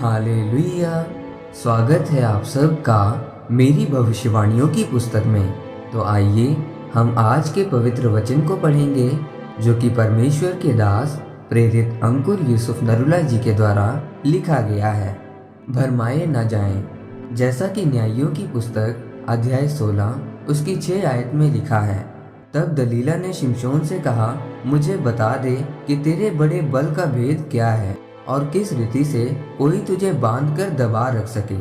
Hallelujah. स्वागत है आप सबका मेरी भविष्यवाणियों की पुस्तक में। तो आइए हम आज के पवित्र वचन को पढ़ेंगे जो कि परमेश्वर के दास प्रेरित अंकुर यूसुफ नरुला जी के द्वारा लिखा गया है। भरमाए न जाएं, जैसा कि न्यायियों की पुस्तक अध्याय 16 उसकी 6 आयत में लिखा है। तब दलीला ने शिमशोन से कहा, मुझे बता दे कि तेरे बड़े बल का भेद क्या है और किस रीति से कोई तुझे बांधकर दबा रख सके।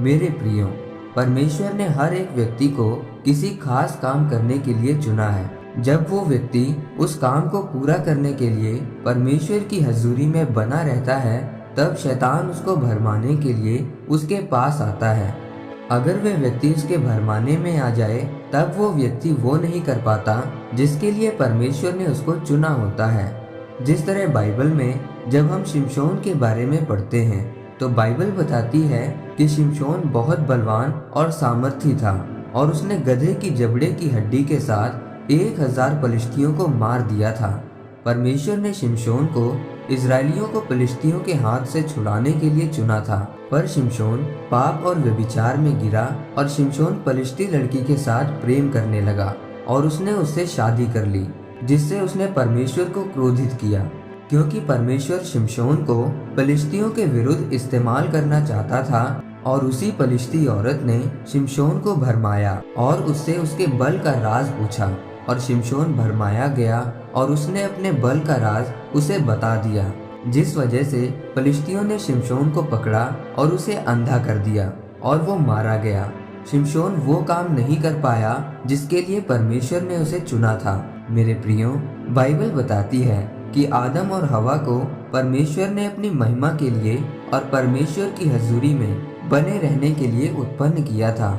मेरे प्रियो, परमेश्वर ने हर एक व्यक्ति को किसी खास काम करने के लिए चुना है। जब वो व्यक्ति उस काम को पूरा करने के लिए परमेश्वर की हजूरी में बना रहता है, तब शैतान उसको भरमाने के लिए उसके पास आता है। अगर वह व्यक्ति उसके भरमाने में आ जाए, तब वो व्यक्ति वो नहीं कर पाता जिसके लिए परमेश्वर ने उसको चुना होता है। जिस तरह बाइबल में जब हम शिमशोन के बारे में पढ़ते हैं तो बाइबल बताती है कि शिमशोन बहुत बलवान और सामर्थी था और उसने गधे की जबड़े की हड्डी के साथ 1000 पलिश्तियों को मार दिया था। परमेश्वर ने शिमशोन को इजरायलियों को पलिश्तियों के हाथ से छुड़ाने के लिए चुना था, पर शिमशोन पाप और व्यभिचार में गिरा और शिमशोन पलिश्ती लड़की के साथ प्रेम करने लगा और उसने उससे शादी कर ली, जिससे उसने परमेश्वर को क्रोधित किया। क्योंकि परमेश्वर शिमशोन को पलिश्तियों के विरुद्ध इस्तेमाल करना चाहता था और उसी पलिश्ती औरत ने शिमशोन को भरमाया और उससे उसके बल का राज पूछा और शिमशोन भरमाया गया और उसने अपने बल का राज उसे बता दिया, जिस वजह से पलिश्तियों ने शिमशोन को पकड़ा और उसे अंधा कर दिया और वो मारा गया। शिमशोन वो काम नहीं कर पाया जिसके लिए परमेश्वर ने उसे चुना था। मेरे प्रियो, बाइबल बताती है कि आदम और हवा को परमेश्वर ने अपनी महिमा के लिए और परमेश्वर की हजूरी में बने रहने के लिए उत्पन्न किया था।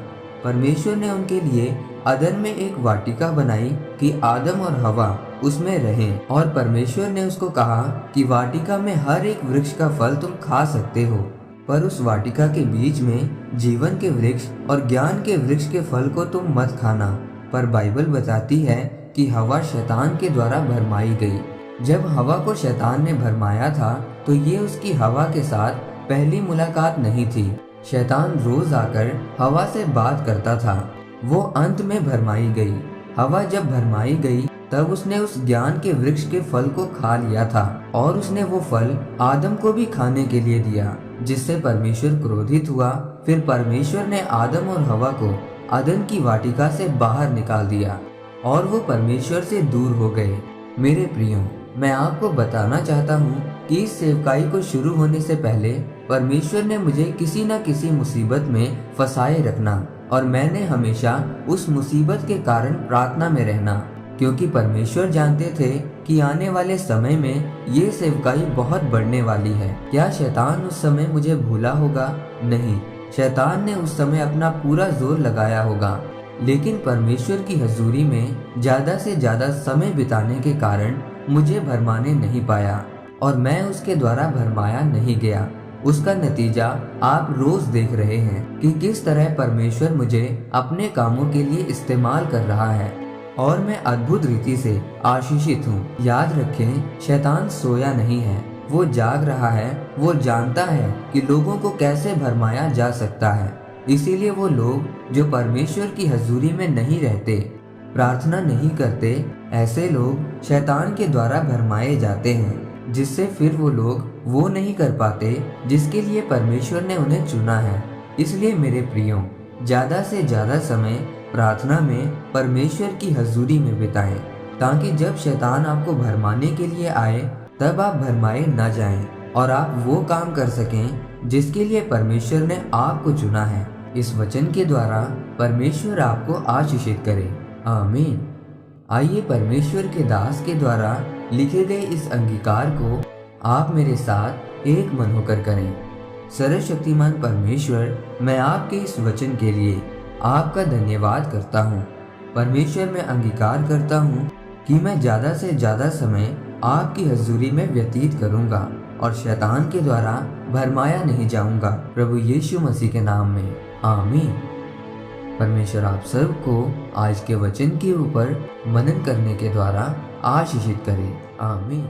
परमेश्वर ने उनके लिए अदन में एक वाटिका बनाई कि आदम और हवा उसमें रहें, और परमेश्वर ने उसको कहा कि वाटिका में हर एक वृक्ष का फल तुम खा सकते हो, पर उस वाटिका के बीच में जीवन के वृक्ष और ज्ञान के वृक्ष के फल को तुम मत खाना। पर बाइबल बताती है कि हवा शैतान के द्वारा भरमाई गई। जब हवा को शैतान ने भरमाया था तो ये उसकी हवा के साथ पहली मुलाकात नहीं थी। शैतान रोज आकर हवा से बात करता था। वो अंत में भरमाई गई। हवा जब भरमाई गई तब उसने उस ज्ञान के वृक्ष के फल को खा लिया था और उसने वो फल आदम को भी खाने के लिए दिया, जिससे परमेश्वर क्रोधित हुआ। फिर परमेश्वर ने आदम और हवा को अदन की वाटिका से बाहर निकाल दिया और वो परमेश्वर से दूर हो गए। मेरे प्रियो, मैं आपको बताना चाहता हूँ कि इस सेवकाई को शुरू होने से पहले परमेश्वर ने मुझे किसी न किसी मुसीबत में फंसाए रखना, और मैंने हमेशा उस मुसीबत के कारण प्रार्थना में रहना, क्योंकि परमेश्वर जानते थे कि आने वाले समय में ये सेवकाई बहुत बढ़ने वाली है। क्या शैतान उस समय मुझे भूला होगा? नहीं, शैतान ने उस समय अपना पूरा जोर लगाया होगा, लेकिन परमेश्वर की हजूरी में ज्यादा से ज्यादा समय बिताने के कारण मुझे भरमाने नहीं पाया और मैं उसके द्वारा भरमाया नहीं गया। उसका नतीजा आप रोज देख रहे हैं कि किस तरह परमेश्वर मुझे अपने कामों के लिए इस्तेमाल कर रहा है और मैं अद्भुत रीति से आशीषित हूँ। याद रखें, शैतान सोया नहीं है, वो जाग रहा है। वो जानता है कि लोगों को कैसे भरमाया जा सकता है। इसीलिए वो लोग जो परमेश्वर की हजूरी में नहीं रहते, प्रार्थना नहीं करते, ऐसे लोग शैतान के द्वारा भरमाए जाते हैं, जिससे फिर वो लोग वो नहीं कर पाते जिसके लिए परमेश्वर ने उन्हें चुना है। इसलिए मेरे प्रियो, ज्यादा से ज्यादा समय प्रार्थना में परमेश्वर की हजूरी में बिताएं, ताकि जब शैतान आपको भरमाने के लिए आए तब आप भरमाए न जाएं और आप वो काम कर सकें जिसके लिए परमेश्वर ने आपको चुना है। इस वचन के द्वारा परमेश्वर आपको आशीषित करे। आमीन। आइए परमेश्वर के दास के द्वारा लिखे गए इस अंगीकार को आप मेरे साथ एक मन होकर करें। सर्वशक्तिमान परमेश्वर, मैं आपके इस वचन के लिए आपका धन्यवाद करता हूँ। परमेश्वर, मैं अंगीकार करता हूँ कि मैं ज़्यादा से ज़्यादा समय आपकी हजूरी में व्यतीत करूँगा और शैतान के द्वारा भरमाया नहीं जाऊँगा, प्रभु यीशु मसीह के नाम में, आमीन। परमेश्वर आप सबको आज के वचन के ऊपर मनन करने के द्वारा आशीषित करे। आमीन।